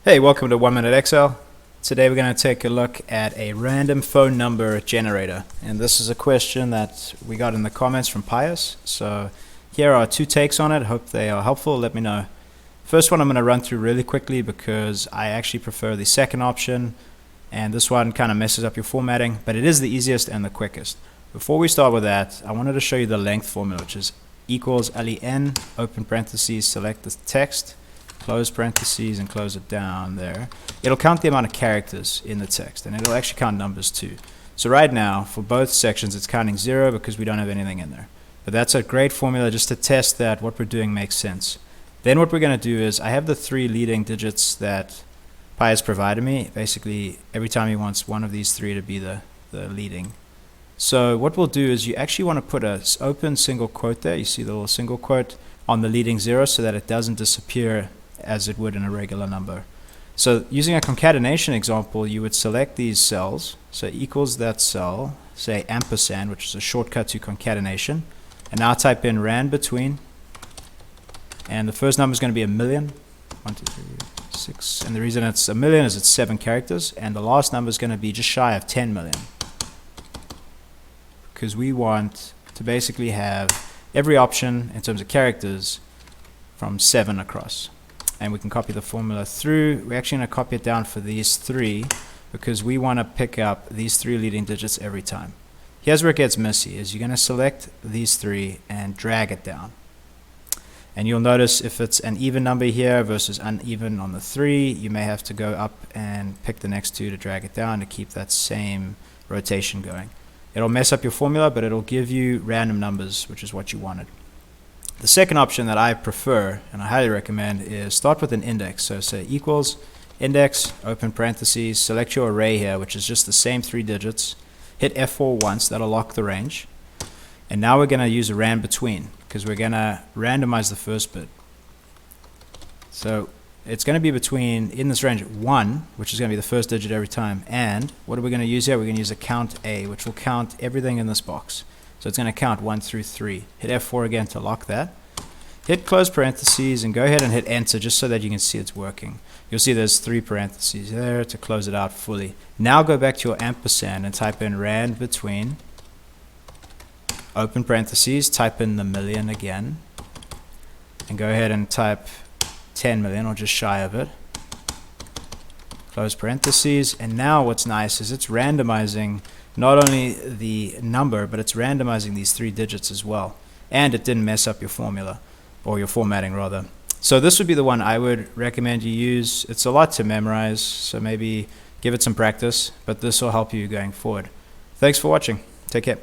Hey, welcome to 1 Minute Excel. Today we're going to take a look at a random phone number generator. And this is a question that we got in the comments from Pius. So here are two takes on it. Hope they are helpful. Let me know. First one I'm going to run through really quickly because I actually prefer the second option. And this one kind of messes up your formatting, but it is the easiest and the quickest. Before we start with that, I wanted to show you the length formula, which is equals len, open parentheses, select the text, close parentheses, and close it down there. It'll count the amount of characters in the text, and it'll actually count numbers too. So right now, for both sections, it's counting 0 because we don't have anything in there. But that's a great formula just to test that what we're doing makes sense. Then what we're going to do is, I have the 3 leading digits that Pi has provided me. Basically, every time he wants one of these 3 to be the leading. So what we'll do is you actually want to put an open single quote there. You see the little single quote on the leading 0 so that it doesn't disappear as it would in a regular number. So using a concatenation example, you would select these cells, so equals that cell, say ampersand, which is a shortcut to concatenation, and now type in rand between, and the first number is going to be 1,000,000, 1, 2, 3, 6, and the reason it's 1,000,000 is it's 7 characters, and the last number is going to be just shy of 10 million, because we want to basically have every option in terms of characters from 7 across. And we can copy the formula through. We're actually going to copy it down for these 3 because we want to pick up these 3 leading digits every time. Here's where it gets messy, is you're going to select these 3 and drag it down. And you'll notice if it's an even number here versus uneven on the 3, you may have to go up and pick the next 2 to drag it down to keep that same rotation going. It'll mess up your formula, but it'll give you random numbers, which is what you wanted. The second option that I prefer, and I highly recommend, is start with an index. So say equals index, open parentheses, select your array here, which is just the same 3 digits. Hit F4 once, that'll lock the range. And now we're going to use a rand between, because we're going to randomize the first bit. So it's going to be between, in this range, 1, which is going to be the first digit every time, and what are we going to use here? We're going to use a count A, which will count everything in this box. So it's going to count 1 through 3. Hit F4 again to lock that. Hit close parentheses and go ahead and hit enter just so that you can see it's working. You'll see there's 3 parentheses there to close it out fully. Now go back to your ampersand and type in rand between, open parentheses, type in the million again, and go ahead and type 10 million or just shy of it. Close parentheses, and now what's nice is it's randomizing not only the number, but it's randomizing these 3 digits as well. And it didn't mess up your formula, or your formatting rather. So this would be the one I would recommend you use. It's a lot to memorize, so maybe give it some practice, but this will help you going forward. Thanks for watching. Take care.